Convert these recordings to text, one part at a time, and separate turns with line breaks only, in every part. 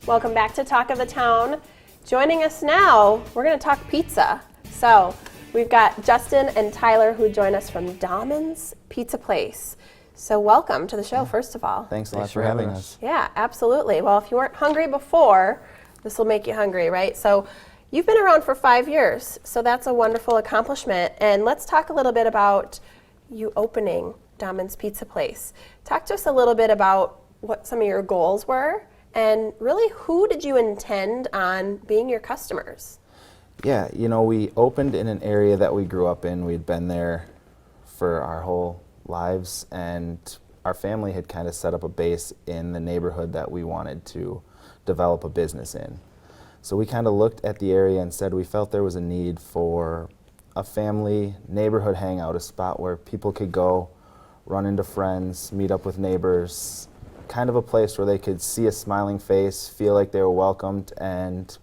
Welcome back to Talk of the Town. Joining us now, we're going to talk pizza. So we've got Justin and Tyler who join us from Dahmen's Pizza Place. So welcome to the show, first of all.
Thanks a lot for having us.
Yeah, absolutely. Well, if you weren't hungry before, this will make you hungry, right? So you've been around for 5 years, so that's a wonderful accomplishment. And let's talk a little bit about you opening Dahmen's Pizza Place. Talk to us a little bit about what some of your goals were, and really who did you intend on being your customers?
Yeah, you know, we opened in an area that we grew up in. We'd been there for our whole lives, and our family had kind of set up a base in the neighborhood that we wanted to develop a business in. So we kind of looked at the area and said we felt there was a need for a family neighborhood hangout, a spot where people could go, run into friends, meet up with neighbors, kind of a place where they could see a smiling face, feel like they were welcomed, and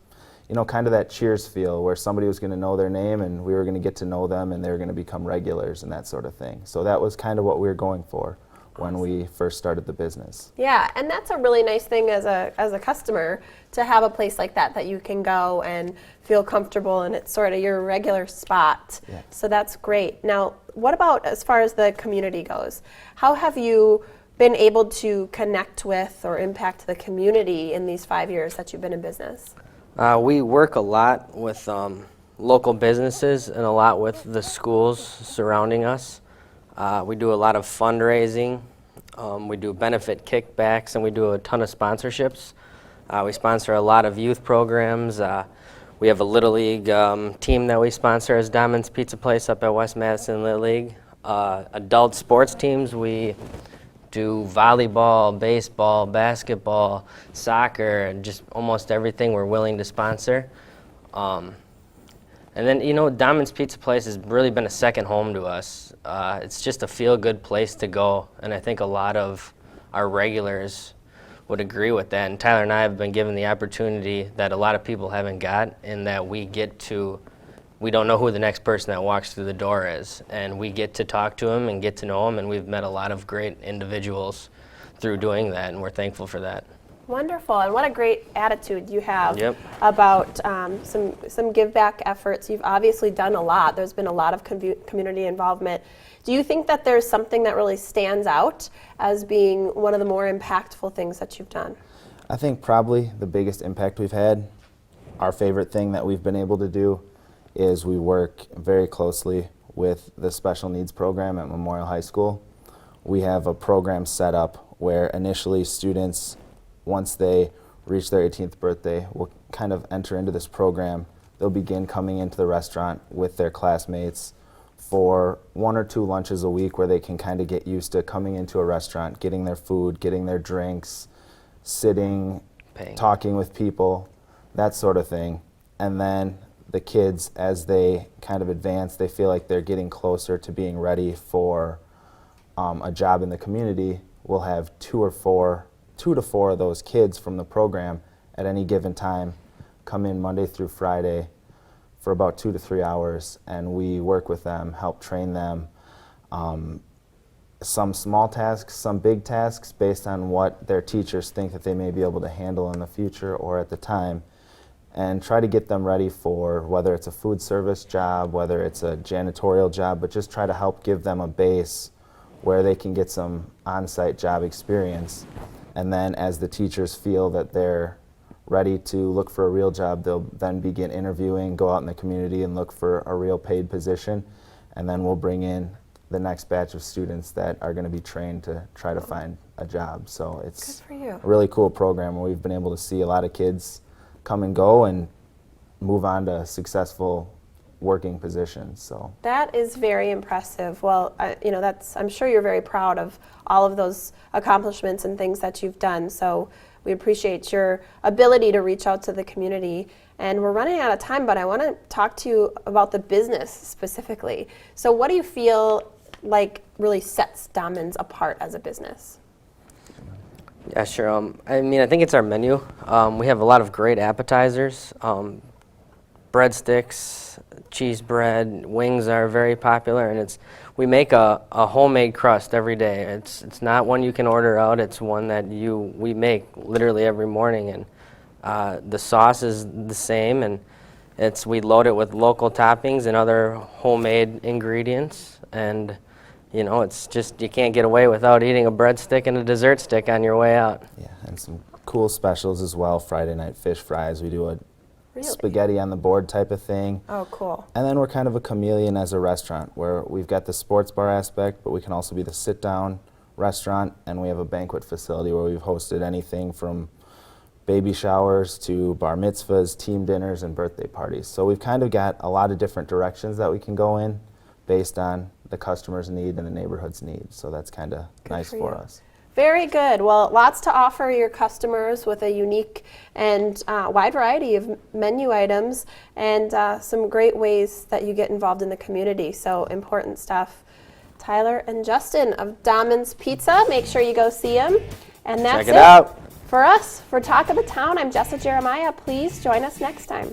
you know, kind of that Cheers feel where somebody was going to know their name and we were going to get to know them and they were going to become regulars and that sort of thing. So that was kind of what we were going for when we first started the business.
Yeah, and that's a really nice thing as a customer to have a place like that you can go and feel comfortable and it's sort of your regular spot.
Yeah.
So that's great. Now, what about as far as the community goes? How have you been able to connect with or impact the community in these 5 years that you've been in business?
We work a lot with local businesses and a lot with the schools surrounding us. We do a lot of fundraising. We do benefit kickbacks, and we do a ton of sponsorships. We sponsor a lot of youth programs. We have a Little League team that we sponsor as Dahmen's Pizza Place up at West Madison Little League. Adult sports teams, we do volleyball, baseball, basketball, soccer, and just almost everything we're willing to sponsor. And then, you know, Dahmen's Pizza Place has really been a second home to us. It's just a feel-good place to go, and I think a lot of our regulars would agree with that. And Tyler and I have been given the opportunity that a lot of people haven't got, in that we don't know who the next person that walks through the door is, and we get to talk to them and get to know them, and we've met a lot of great individuals through doing that, and we're thankful for that.
Wonderful, and what a great attitude you have.
Yep.
About some give back efforts. You've obviously done a lot. There's been a lot of community involvement. Do you think that there's something that really stands out as being one of the more impactful things that you've done?
I think probably the biggest impact we've had, our favorite thing that we've been able to do, is we work very closely with the special needs program at Memorial High School. We have a program set up where initially students, once they reach their 18th birthday, will kind of enter into this program. They'll begin coming into the restaurant with their classmates for 1 or 2 lunches a week, where they can kind of get used to coming into a restaurant, getting their food, getting their drinks, sitting, talking with people, that sort of thing. And then the kids, as they kind of advance, they feel like they're getting closer to being ready for a job in the community. We'll have 2 to 4 of those kids from the program at any given time come in Monday through Friday for about 2 to 3 hours, and we work with them, help train them. Some small tasks, some big tasks, based on what their teachers think that they may be able to handle in the future or at the time, and try to get them ready for whether it's a food service job, whether it's a janitorial job, but just try to help give them a base where they can get some on-site job experience. And then as the teachers feel that they're ready to look for a real job, they'll then begin interviewing, go out in the community and look for a real paid position. And then we'll bring in the next batch of students that are going to be trained to try to find a job. So it's a really cool program where we've been able to see a lot of kids come and go and move on to successful working positions. So
that is very impressive. Well, you know, I'm sure you're very proud of all of those accomplishments and things that you've done. So we appreciate your ability to reach out to the community. And we're running out of time, but I want to talk to you about the business specifically. So what do you feel like really sets Dahmen's apart as a business?
Yeah, sure. I mean, I think it's our menu. We have a lot of great appetizers. Breadsticks, cheese bread, wings are very popular, and we make a homemade crust every day. It's not one you can order out. It's one that we make literally every morning, and The sauce is the same, and we load it with local toppings and other homemade ingredients, and it's just, you can't get away without eating a breadstick and a dessert stick on your way out.
Yeah, and some cool specials as well. Friday night fish fries. We do a
Really?
spaghetti on the board type of thing.
Oh, cool.
And then we're kind of a chameleon as a restaurant, where we've got the sports bar aspect, but we can also be the sit-down restaurant, and we have a banquet facility where we've hosted anything from baby showers to bar mitzvahs, team dinners, and birthday parties. So we've kind of got a lot of different directions that we can go in based on the customer's need and the neighborhood's need. So that's kind of nice for
you.
us.
Very good. Well, lots to offer your customers with a unique and wide variety of menu items, and some great ways that you get involved in the community. So important stuff. Tyler and Justin of Dahmen's Pizza. Make sure you go see them. And that's
Check it out.
for us. For Talk of the Town, I'm Jessa Jeremiah. Please join us next time.